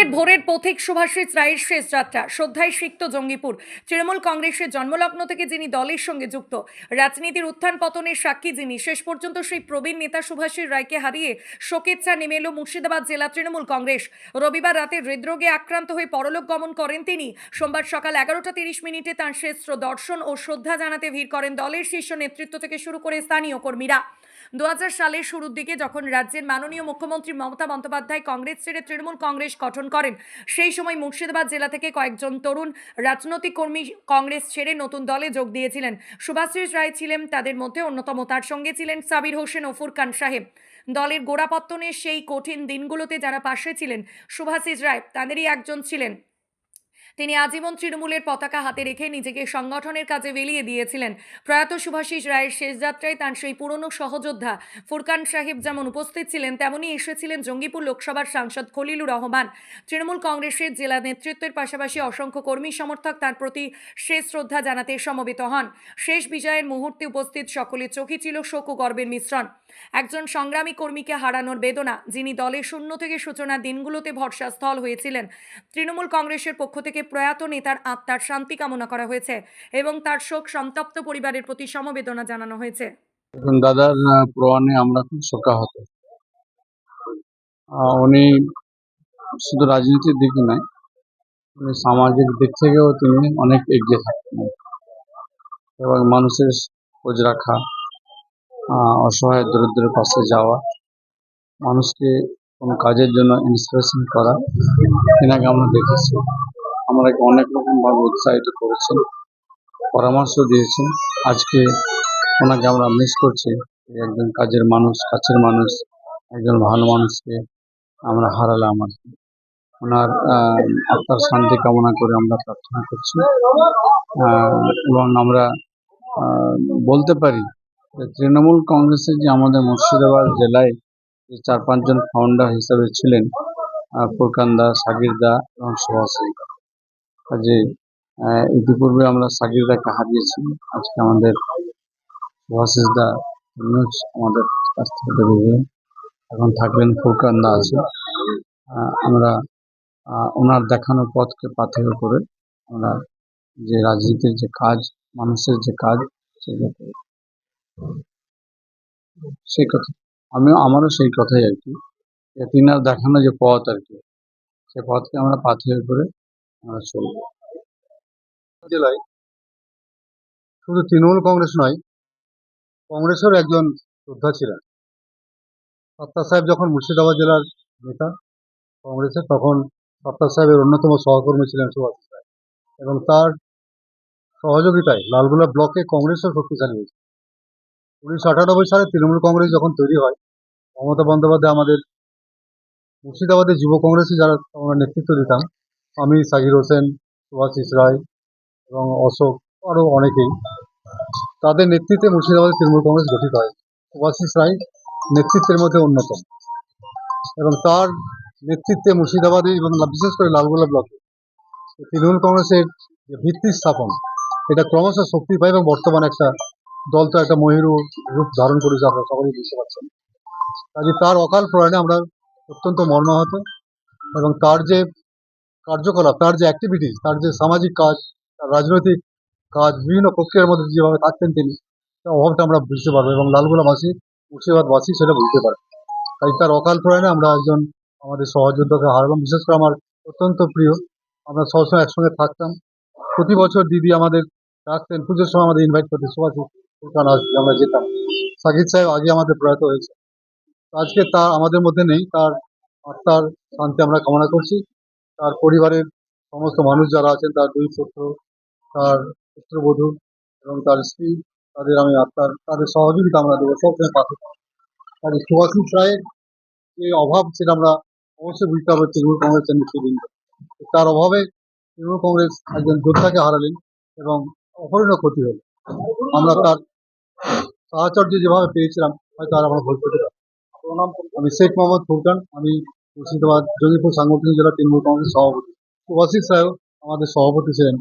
আজকের ভোরের পথিক শুভাশিস রায়ের শেষ যাত্রা শ্রদ্ধায় সিক্ত জঙ্গিপুর। তৃণমূল কংগ্রেসের জন্মলগ্ন থেকে যিনি দলের সঙ্গে যুক্ত, রাজনীতির উত্থান পতনের সাক্ষী যিনি, শেষ পর্যন্ত সেই প্রবীণ নেতা শুভাশিস রায়কে হারিয়ে শোকের চা নেমে এলো মুর্শিদাবাদ জেলা তৃণমূল কংগ্রেস। রবিবার রাতে হৃদরোগে আক্রান্ত হয়ে পরলোক গমন করেন তিনি। সোমবার সকাল 11:30 তাঁর শেষ দর্শন ও শ্রদ্ধা জানাতে ভিড় করেন দলের শীর্ষ নেতৃত্ব থেকে শুরু করে স্থানীয় কর্মীরা। 2000 সালের শুরুর দিকে যখন রাজ্যের মাননীয় মুখ্যমন্ত্রী মমতা বন্দ্যোপাধ্যায় কংগ্রেস ছেড়ে তৃণমূল কংগ্রেস গঠন করেন, সেই সময় মুর্শিদাবাদ জেলা থেকে কয়েকজন তরুণ রাজনৈতিক কর্মী কংগ্রেস ছেড়ে নতুন দলে যোগ দিয়েছিলেন। শুভাশিস রায় ছিলেন তাদের মধ্যে অন্যতম। তার সঙ্গে ছিলেন সাবির হোসেন ও ফুরকান সাহেব। দলের গোড়াপত্তনের সেই কঠিন দিনগুলোতে যারা পাশে ছিলেন শুভাশিস রায় তাদেরই একজন ছিলেন। তিনি আজীবন তৃণমূলের পতাকা হাতে রেখে নিজেকে সংগঠনের কাজে বিলিয়ে দিয়েছিলেন। প্রয়াত শুভাশিস রায়ের শেষ যাত্রায় তাঁর সেই পুরনো সহযোদ্ধা ফুরকান সাহেব যেমন উপস্থিত ছিলেন, তেমনই এসেছিলেন জঙ্গিপুর লোকসভার সাংসদ খলিলুর রহমান। তৃণমূল কংগ্রেসের জেলা নেতৃত্বের পাশাপাশি অসংখ্য কর্মী সমর্থক তার প্রতি শেষ শ্রদ্ধা জানাতে সমবেত হন। শেষ বিজয়ের মুহূর্তে উপস্থিত সকলের চোখে ছিল শোক ও গর্বের মিশ্রণ। একজন সংগ্রামী কর্মীকে হারানোর বেদনা, যিনি দলের শূন্য থেকে সূচনার দিনগুলোতে ভরসাস্থল হয়েছিলেন। তৃণমূল কংগ্রেসের পক্ষ থেকে প্রয়াত নেতার আত্মার শান্তি কামনা করা হয়েছে এবং তার শোক সন্তপ্ত পরিবারের প্রতি সমবেদনা জানানো হয়েছে। দাদার প্রয়াণে আমরা খুব শোকাহত। উনি শুধু রাজনীতির দিক নয়, উনি সামাজিক দিক থেকেও তিনি অনেক এগিয়ে থাকতেন এবং মানুষের খোঁজ রাখা, অসহায় দরিদ্রের পাশে যাওয়া, মানুষকে কোনো কাজের জন্য ইন্সপিরেশন করা, এনাকে আমরা দেখেছি। আমরা অনেক রকমভাবে উৎসাহিত করেছেন, পরামর্শ দিয়েছেন। আজকে ওনাকে আমরা মিস করছি। একজন কাজের মানুষ, কাছের মানুষ, একজন ভালো মানুষকে আমরা হারালাম আর কি। ওনার আত্মার শান্তি কামনা করে আমরা প্রার্থনা করছি এবং আমরা বলতে পারি যে তৃণমূল কংগ্রেসের যে আমাদের মুর্শিদাবাদ জেলায় যে 4-5 জন ফাউন্ডার হিসেবে ছিলেন, ফুরকান দা, সাগির দা এবং শুভাশিস দা। কাজে ইতিপূর্বে আমরা সাগির দাকে হারিয়েছি, আজকে আমাদের শুভাশিস দা নিউজ আমাদের কাছ থেকে বেরিয়ে এখন থাকলেন, ফুরকান দা আছে। আমরা ওনার দেখানো পথকে পাথেয় করে আমরা যে রাজনীতির যে কাজ, মানুষের যে কাজ, সেই কথা আমারও সেই কথাই আর কি, যে তিনার দেখানো যে পথ আর কি, সে পথকে আমরা পাথেয় করে আমরা চলব। জেলায় শুধু তৃণমূল কংগ্রেস নয়, কংগ্রেসের একজন যোদ্ধা ছিলেন। সত্তার সাহেব যখন মুর্শিদাবাদ জেলার নেতা কংগ্রেসের, তখন সত্তার সাহেবের অন্যতম সহকর্মী ছিলেন শুভাশিস রায় এবং তার সহযোগিতায় লালগোলা ব্লকে কংগ্রেসও শক্তিশালী হয়েছে। 1998 সালে তৃণমূল কংগ্রেস যখন তৈরি হয়, মমতা বন্দ্যোপাধ্যায় আমাদের মুর্শিদাবাদের যুব কংগ্রেসে যারা আমরা নেতৃত্ব দিতাম, আমি, সাকির হোসেন, শুভাশিস রায় এবং অশোক, আরও অনেকেই, তাদের নেতৃত্বে মুর্শিদাবাদের তৃণমূল কংগ্রেস গঠিত হয়। শুভাশিস রায় নেতৃত্বের মধ্যে অন্যতম এবং তার নেতৃত্বে মুর্শিদাবাদে এবং বিশেষ করে লালগোলা ব্লকে তৃণমূল কংগ্রেসের যে ভিত্তি স্থাপন, এটা ক্রমশ শক্তি পায় এবং বর্তমানে একটা দল তো একটা মহিরু রূপ ধারণ করেছে, আপনারা সকলেই বুঝতে পারছেন। কাজে তার অকাল প্রয়াণে আমরা অত্যন্ত মর্মাহত এবং তার যে কার্যকলাপ, তার যে অ্যাক্টিভিটিস, তার যে সামাজিক কাজ, তার রাজনৈতিক কাজ, বিভিন্ন প্রক্রিয়ার মধ্যে যেভাবে থাকতেন তিনি, তার অভাবটা আমরা বুঝতে পারবো এবং লালগোলাবাসী, মুর্শিদাবাদবাসী সেটা বুঝতে পারবে। তাই তার অকাল প্রয়াণে আমরা একজন আমাদের সহযোদ্ধাকে হারালাম। বিশেষ করে আমার অত্যন্ত প্রিয়, আমরা সবসময় একসঙ্গে থাকতাম। প্রতি বছর দিদি আমাদের ডাকতেন, পুজোর সময় আমাদের ইনভাইট করতেন, শুভাশিস ফুরকান আসবে, আমরা যেতাম। সাকিব সাহেব আগে আমাদের প্রয়াত হয়েছে, আজকে তা আমাদের মধ্যে নেই। তার আত্মার শান্তি আমরা কামনা করছি। তার পরিবারের সমস্ত মানুষ যারা আছেন, তার 2 পুত্র, তার পুত্রবধূ এবং তার স্ত্রী, তাদের আমি তাদের সহযোগিতা আমরা দেবো সবসময় পাশে। আর শুভাশিস রায়ের যে অভাব, সেটা আমরা অবশ্যই বুঝতে হবে তৃণমূল কংগ্রেসের নেতৃবৃন্দ। তার অভাবে তৃণমূল কংগ্রেস একজন যোদ্ধাকে হারালেন এবং অপরিণত ক্ষতি হল। আমরা তার সাহচর্য যেভাবে পেয়েছিলাম, হয়তো আর আমরা ভুল করতে পারি। আমি শেখ মোহাম্মদ ফুরকান, আমি মুর্শিদাবাদ জঙ্গিপুর সাংগঠনিক জেলা তৃণমূল কংগ্রেস সভাপতি। শুভাশিস রায়ও আমাদের সভাপতি ছিলেন